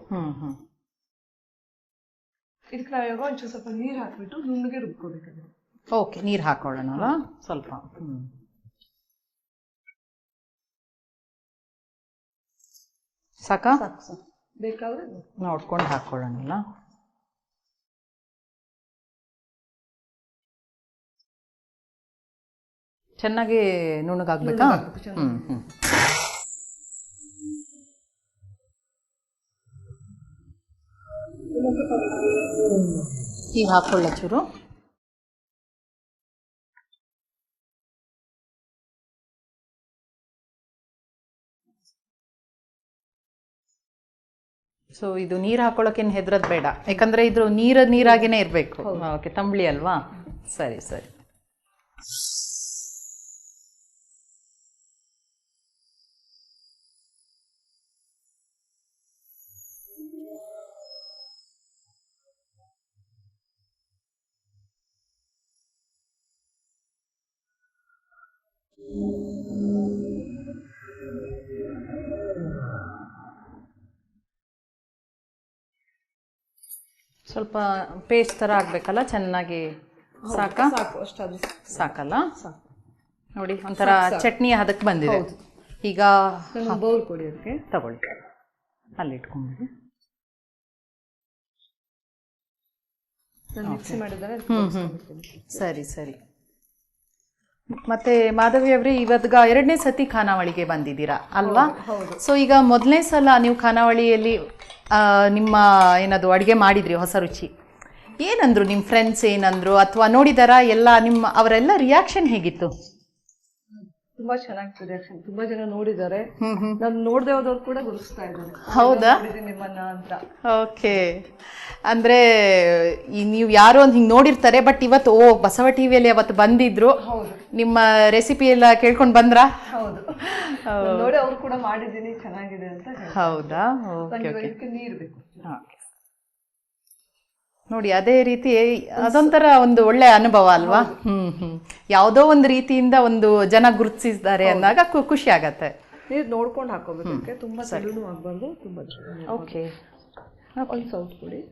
ಇದಕ್ಕೆ ನಾವು ಇವಾಗ ಒಂಚೂರು ಸ್ವಲ್ಪ ನೀರು ಹಾಕ್ಬಿಟ್ಟು ನುಣ್ಣಗೆ ರುಬ್ಕೋಬೇಕಾದ್ರೆ. ಓಕೆ, ನೀರು ಹಾಕೊಳ್ಳೋಣ ಸ್ವಲ್ಪ. ಸಾಕಾ? ಬೇಕಾದ್ರೆ ನೋಡ್ಕೊಂಡು ಹಾಕೊಳ್ಳೋಣ. ಚೆನ್ನಾಗಿ ನುಣ್ಣಗಾಗ್ಬೇಕಾ? ಈಗ ಹಾಕೊಳ್ಳ ಚೂರು. ಸೊ ಇದು ನೀರು ಹಾಕೊಳ್ಳೋಕೇನು ಹೆದ್ರದ್ ಬೇಡ, ಯಾಕಂದ್ರೆ ಇದು ನೀರಾಗೇನೆ ಇರಬೇಕು. ಓಕೆ, ತಂಬಳಿ ಅಲ್ವಾ? ಸರಿ ಸರಿ. ಸ್ವಲ್ಪ ಪೇಸ್ಟ್ ಥರ ಆಗಬೇಕಲ್ಲ, ಚೆನ್ನಾಗಿ. ಸಾಕಾ? ಸಾಕಲ್ಲ? ನೋಡಿ, ಒಂಥರ ಚಟ್ನಿ ಹದಕ್ಕೆ ಬಂದಿದೆ. ಈಗ ಬೌಲ್ ಕೊಡಿ, ಅದಕ್ಕೆ ತಗೊಳ್ಳಿ, ಅಲ್ಲಿ ಇಟ್ಕೊಂಡ್ಬಿಡಿ. ಸರಿ ಸರಿ. ಮತ್ತೆ ಮಾಧವಿ ಅವ್ರೆ, ಇವತ್ಗ 2ನೇ ಸತಿ ಖಾನಾವಳಿಗೆ ಬಂದಿದ್ದೀರಾ ಅಲ್ವಾ? ಸೊ ಈಗ ಮೊದಲನೇ ಸಲ ನೀವು ಖಾನಾವಳಿಯಲ್ಲಿ ನಿಮ್ಮ ಏನದು ಅಡುಗೆ ಮಾಡಿದ್ರಿ, ಹೊಸ ರುಚಿ, ಏನಂದ್ರು ನಿಮ್ಮ ಫ್ರೆಂಡ್ಸ್? ಏನಂದ್ರು, ಅಥವಾ ನೋಡಿದಾರ ಎಲ್ಲ ಅವರೆಲ್ಲ ರಿಯಾಕ್ಷನ್ ಹೇಗಿತ್ತು? ತುಂಬಾ ಚೆನ್ನಾಗಿತ್ತು ರಿಯಾಕ್ಷನ್. ತುಂಬಾ ಜನ ನೋಡಿದ್ದಾರೆ, ನಾನು ನೋಡದೆ ಹೋದವ್ರು ಕೂಡ ಗುರುಸ್ತಾ ಇದ್ದಾರೆ. ಹೌದಾ? ನಿಮ್ಮನ್ನ ಅಂತ. ಓಕೆ, ಅಂದ್ರೆ ನೀವು ಯಾರೋ ಒಂದು ಹಿಂಗೆ ನೋಡಿರ್ತಾರೆ, ಬಟ್ ಇವತ್ತು ಬಸವ ಟಿವಿಯಲ್ಲಿ ಅವತ್ತು ಬಂದಿದ್ರು, ನಿಮ್ಮ ರೆಸಿಪಿ ಎಲ್ಲ ಕೇಳ್ಕೊಂಡು ಬಂದ್ರಾ? ಹೌದು, ನೋಡಿ ಅವ್ರು ಕೂಡ ಮಾಡಿದ್ದೀನಿ, ಚೆನ್ನಾಗಿದೆ ಅಂತ. ಹೌದಾ? ನೀರು ಬೇಕು. ನೋಡಿ, ಅದೇ ರೀತಿ ಅದೊಂಥರ ಒಂದು ಒಳ್ಳೆ ಅನುಭವ ಅಲ್ವಾ? ಯಾವುದೋ ಒಂದು ರೀತಿಯಿಂದ ಒಂದು ಜನ ಗುರುತಿಸಿದ್ದಾರೆ ಅಂದಾಗ ಖುಷಿ ಆಗತ್ತೆ. ನೀರು ನೋಡ್ಕೊಂಡು ಹಾಕೋಬೇಕು, ತುಂಬಾ ಸರಿನೂ ಆಗ್ಬಾರ್ದು, ತುಂಬಾ. ಓಕೆ, ಒಂದು ಸೌಟ್ ಕೊಡಿ.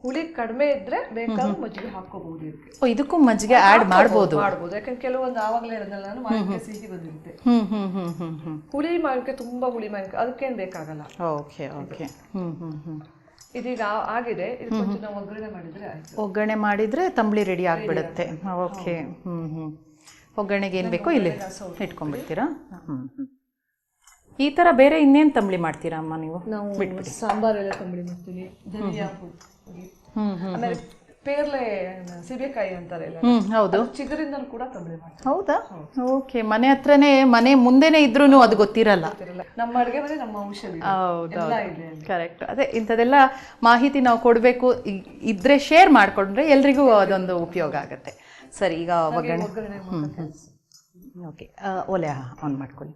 ಹುಳಿ ಕಡಿಮೆ ಇದ್ರೆ ಬೇಕಾದ್ರೂ ಮಜ್ಜಿಗೆ ಹಾಕೋಬಹುದು. ಇದಕ್ಕೂ ಮಜ್ಜಿಗೆ ಆಡ್ ಮಾಡಬಹುದು, ಯಾಕಂದ್ರೆ ಕೆಲವೊಂದು ಆವಾಗಲೇ ಹೇಳಿದ್ನಲ್ಲ ನಾನು, ಮಾವಿನಕಾಯಿ ಸಿಹಿ ಬಂದಿರುತ್ತೆ. ಹುಳಿ ಮಾವಿನಕಾಯಿ, ತುಂಬಾ ಹುಳಿ ಮಾವಿನಕಾಯಿ, ಅದಕ್ಕೇನು ಬೇಕಾಗಲ್ಲ. Okay okay. ಇದೀಗ ಆಗಿದೆ, ಇದಕ್ಕೆ ನಾವು ಒಗ್ಗರಣೆ ಮಾಡಿದ್ರೆ ಆಯ್ತು. ಒಗ್ಗರಣೆ ಮಾಡಿದ್ರೆ ತಂಬಳಿ ರೆಡಿ ಆಗ್ಬಿಡುತ್ತೆ. ಓಕೆ. ಒಗ್ಗರಣೆಗೆ ಏನು ಬೇಕೋ ಇಲ್ಲಿ ಇಟ್ಕೊಂಡ್ಬಿಡ್ತೀರಾ? ಈ ತರ ಬೇರೆ ಇನ್ನೇನು ತಂಬಳಿ ಮಾಡ್ತೀರಾ ಅಮ್ಮ ನೀವು? ನಾವು ಸಾಂಬಾರೆಲ್ಲ ತಂಬಳಿ ಮಾಡ್ತೀವಿ, ಧನಿಯಾ ಪುಡಿ, ಆಮೇಲೆ ಪೇರ್ಲೆ ಸೀಬೆಕಾಯಿ ಅಂತಾರೆ, ಹೌದು, ಚಿಗುರಿಂದ ಕೂಡ ತಂಬಳಿ ಮಾಡ್ತೀವಿ. ಹೌದಾ? ಓಕೆ. ಮನೆ ಹತ್ರನೇ, ಮನೆ ಮುಂದೆನೆ ಇದ್ರೂ ಅದು ಗೊತ್ತಿರಲ್ಲ. ನಮ್ಮ ಅಡುಗೆ ಮನೆ ನಮ್ಮ ಔಷಧಿ. ಹೌದು, ಕರೆಕ್ಟ್. ಅದೇ ಇಂಥದ್ದೆಲ್ಲ ಮಾಹಿತಿ ನಾವು ಕೊಡಬೇಕು, ಇದ್ರೆ ಶೇರ್ ಮಾಡ್ಕೊಂಡ್ರೆ ಎಲ್ರಿಗೂ ಅದೊಂದು ಉಪಯೋಗ ಆಗುತ್ತೆ. ಸರಿ, ಈಗ ಒಗ್ಗರಣೆ. ಓಕೆ, ಒಲೆ ಆನ್ ಮಾಡ್ಕೊಳ್ಳಿ.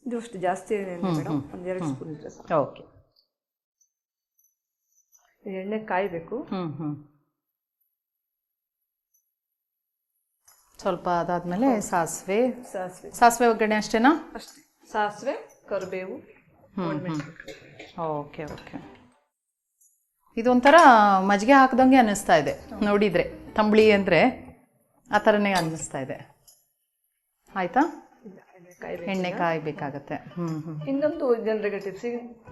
ಇದು ಅಷ್ಟು ಜಾಸ್ತಿ ಮೇಡಮ್, ಒಂದು 2 ಸ್ಪೂನ್ ಇದ್ರೆ ಸಾಕು. ಓಕೆ. ಎಣ್ಣೆ ಕಾಯಬೇಕು. ಸ್ವಲ್ಪ ಅದಾದ್ಮೇಲೆ ಸಾಸಿವೆ ಒಗ್ಗರಣೆ ಅಷ್ಟೇನಾ? ಅಷ್ಟೇ. ಸಾಸಿವೆ, ಕರಿಬೇವು, ಒಣಮೆಣಸಿನಕಾಯಿ. Okay okay. ಇದೊಂಥರ ಮಜ್ಜಿಗೆ ಹಾಕ್ದಂಗೆ ಅನ್ನಿಸ್ತಾ ಇದೆ ನೋಡಿದರೆ, ತಂಬಳಿ ಅಂದರೆ ಆ ಥರನೇ ಅನ್ನಿಸ್ತಾ ಇದೆ. ಆಯಿತಾ? ಎಣ್ಣೆ ಕಾಯಬೇಕಾಗತ್ತೆ. ಇನ್ನೊಂದು ಜನರಿಗೆ ಟಿಪ್ಸ್,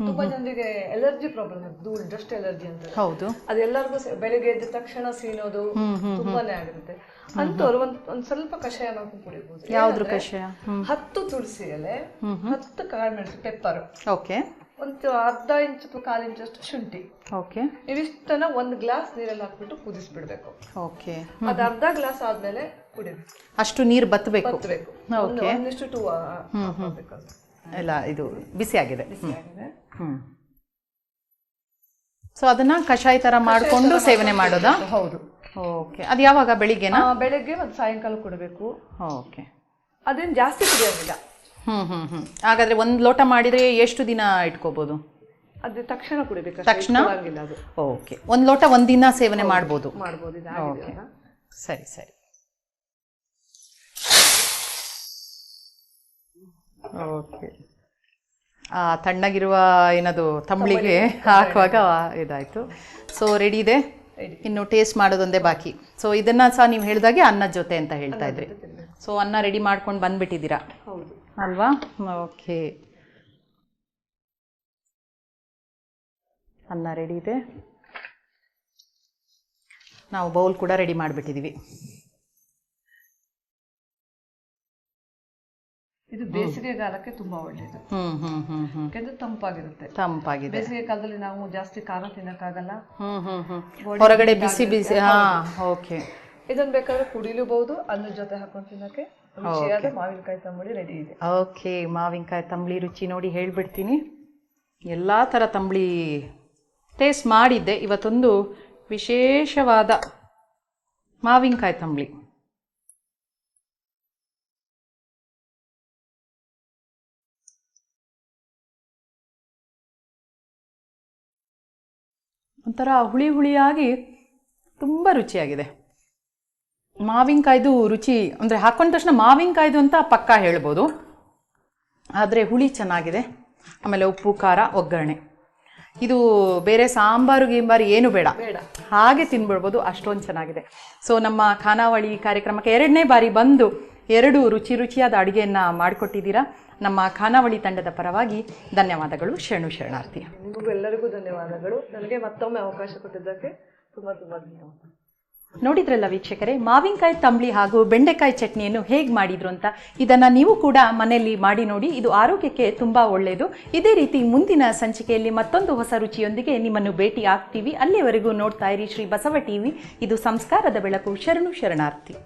ತುಂಬಾ ಜನರಿಗೆ ಎಲರ್ಜಿ ಪ್ರಾಬ್ಲಮ್, ಧೂಳು ಡಸ್ಟ್ ಎಲರ್ಜಿ ಅಂತ. ಹೌದು, ಅದೆಲ್ಲರಿಗೂ ಬೆಳಿಗ್ಗೆ ಎದ್ದ ತಕ್ಷಣ ಸೀನೋದು ತುಂಬಾನೇ ಆಗಿರುತ್ತೆ. ಅಂತವ್ರು ಒಂದ್ ಸ್ವಲ್ಪ ಕಷಾಯ ಮಾಡ್ಕೊಂಡು ಕುಡಿಬಹುದು. ಯಾವ್ದ್ರ ಕಷಾಯ? 10 ತುಳಸಿ ಎಲೆ, 10 ಕಾಳುಮೆಣಸು, ಪೆಪ್ಪರ್, ಓಕೆ, ಒಂದು ಅರ್ಧ ಇಂಚ್ ಅಥವಾ 1/4 ಇಂಚಷ್ಟು ಶುಂಠಿ, ಓಕೆ, ಇವಿಷ್ಟನ್ನ 1 ಗ್ಲಾಸ್ ನೀರಲ್ಲಿ ಹಾಕ್ಬಿಟ್ಟು ಕುದಿಸ್ಬಿಡ್ಬೇಕು. ಓಕೆ, ಅದು ಅರ್ಧ ಗ್ಲಾಸ್ ಆದ್ಮೇಲೆ ಕುಡಿಬೇಕು. ಅಷ್ಟು ನೀರು ಬತ್ತಬೇಕು. ಓಕೆ, ಒಂದಿಷ್ಟು 2 ಹಾಕ್ಬೇಕು. ಎಲ್ಲ ಇದು ಬಿಸಿ ಆಗಿದೆ. ಸೊ ಅದನ್ನ ಕಷಾಯ ತರ ಮಾಡಿಕೊಂಡು ಸೇವನೆ ಮಾಡೋದಾ? ಹೌದು. ಓಕೆ. ಅದು ಯಾವಾಗ? ಬೆಳಿಗ್ಗೆನಾ? ಬೆಳಗ್ಗೆ ಮತ್ತು ಸಾಯಂಕಾಲ ಕುಡಬೇಕು. ಓಕೆ. ಅದೇನು ಜಾಸ್ತಿ ಕುಡಿಯೋದಿಲ್ಲ. ಹಾಗಾದ್ರೆ 1 ಲೋಟ ಮಾಡಿದ್ರೆ ಎಷ್ಟು ದಿನ ಇಟ್ಕೋಬಹುದು? ಅದು ತಕ್ಷಣ ಕುಡಿಬೇಕು. ತಕ್ಷಣ? ಅದು ಓಕೆ. 1 ಲೋಟ 1 ದಿನ ಸೇವನೆ ಮಾಡ್ಬೋದು. ಓಕೆ, ಸರಿ ಸರಿ. ಓಕೆ. ತಣ್ಣಗಿರುವ ಏನದು ತಂಬಳಿಗೆ ಹಾಕುವಾಗ ಇದಾಯ್ತು. ಸೊ ರೆಡಿ ಇದೆ, ಇನ್ನು ಟೇಸ್ಟ್ ಮಾಡೋದೊಂದೇ ಬಾಕಿ. ಸೊ ಇದನ್ನ ಸಹ ನೀವು ಹೇಳಿದಾಗೆ ಅನ್ನದ ಜೊತೆ ಅಂತ ಹೇಳ್ತಾ ಇದ್ರಿ. ಸೊ ಅನ್ನ ರೆಡಿ ಮಾಡ್ಕೊಂಡು ಬಂದ್ಬಿಟ್ಟಿದ್ದೀರಾ ಅಲ್ವಾ? ಓಕೆ, ಅನ್ನ ರೆಡಿ ಇದೆ. ನಾವು ಬೌಲ್ ಕೂಡ ರೆಡಿ ಮಾಡಿಬಿಟ್ಟಿದ್ದೀವಿ. ಇದು ಬೇಸಿಗೆಗಾಲಕ್ಕೆ ತುಂಬಾ ಒಳ್ಳೆಯದು. ಯಾಕಂದ್ರೆ ತಂಪಾಗಿದೆ. ಬೇಸಿಗೆ ಕಾಲದಲ್ಲಿ ನಾವು ಜಾಸ್ತಿ ಖಾರ ತಿನ್ನಕ್ಕಾಗಲ್ಲ, ಹೊರಗಡೆ ಬಿಸಿ ಬಿಸಿ. ಓಕೆ. ಇದನ್ನ ಬೇಕಾದ್ರೆ ಕುಡಿಲೂಬಹುದು, ಅನ್ನದ ಜೊತೆ ಹಾಕೊಂಡು ತಿನ್ನಕ್ಕೆ ರುಚಿಯಾದ ಮಾವಿನಕಾಯಿ ತಂಬಳಿ ರೆಡಿ ಇದೆ. ಓಕೆ, ಮಾವಿನಕಾಯಿ ತಂಬಳಿ ರುಚಿ ನೋಡಿ ಹೇಳ್ಬಿಡ್ತೀನಿ. ಎಲ್ಲ ಥರ ತಂಬಳಿ ಟೇಸ್ಟ್ ಮಾಡಿದ್ದೆ, ಇವತ್ತೊಂದು ವಿಶೇಷವಾದ ಮಾವಿನಕಾಯಿ ತಂಬಳಿ. ಒಂಥರ ಹುಳಿ ಹುಳಿಯಾಗಿ ತುಂಬ ರುಚಿಯಾಗಿದೆ. ಮಾವಿನಕಾಯ್ದು ರುಚಿ ಅಂದರೆ ಹಾಕೊಂಡ ತಕ್ಷಣ ಮಾವಿನಕಾಯ್ದು ಅಂತ ಪಕ್ಕಾ ಹೇಳ್ಬೋದು. ಆದರೆ ಹುಳಿ ಚೆನ್ನಾಗಿದೆ. ಆಮೇಲೆ ಉಪ್ಪು, ಖಾರ, ಒಗ್ಗರಣೆ. ಇದು ಬೇರೆ ಸಾಂಬಾರು ಗೀಂಬಾರು ಏನು ಬೇಡ, ಹಾಗೆ ತಿನ್ಬಿಡ್ಬೋದು, ಅಷ್ಟೊಂದು ಚೆನ್ನಾಗಿದೆ. ಸೊ ನಮ್ಮ ಖಾನಾವಳಿ ಕಾರ್ಯಕ್ರಮಕ್ಕೆ 2ನೇ ಬಾರಿ ಬಂದು 2 ರುಚಿ ರುಚಿಯಾದ ಅಡುಗೆಯನ್ನು ಮಾಡಿಕೊಟ್ಟಿದ್ದೀರಾ. ನಮ್ಮ ಖಾನಾವಳಿ ತಂಡದ ಪರವಾಗಿ ಧನ್ಯವಾದಗಳು. ಶರಣಾರ್ಥಿ. ನಿಮಗೂ ಎಲ್ಲರಿಗೂ ಧನ್ಯವಾದಗಳು. ನನಗೆ ಮತ್ತೊಮ್ಮೆ ಅವಕಾಶ ಕೊಟ್ಟಿದ್ದಕ್ಕೆ ತುಂಬ ಧನ್ಯವಾದ. ನೋಡಿದ್ರಲ್ಲ ವೀಕ್ಷಕರೇ, ಮಾವಿನಕಾಯಿ ತಂಬಳಿ ಹಾಗೂ ಬೆಂಡೆಕಾಯಿ ಚಟ್ನಿಯನ್ನು ಹೇಗೆ ಮಾಡಿದ್ರು ಅಂತ. ಇದನ್ನು ನೀವು ಕೂಡ ಮನೆಯಲ್ಲಿ ಮಾಡಿ ನೋಡಿ, ಇದು ಆರೋಗ್ಯಕ್ಕೆ ತುಂಬ ಒಳ್ಳೆಯದು. ಇದೇ ರೀತಿ ಮುಂದಿನ ಸಂಚಿಕೆಯಲ್ಲಿ ಮತ್ತೊಂದು ಹೊಸ ರುಚಿಯೊಂದಿಗೆ ನಿಮ್ಮನ್ನು ಭೇಟಿ ಆಗ್ತೀವಿ. ಅಲ್ಲಿಯವರೆಗೂ ನೋಡ್ತಾ ಇರಿ ಶ್ರೀ ಬಸವ ಟಿವಿ. ಇದು ಸಂಸ್ಕಾರದ ಬೆಳಕು. ಶರಣಾರ್ಥಿ.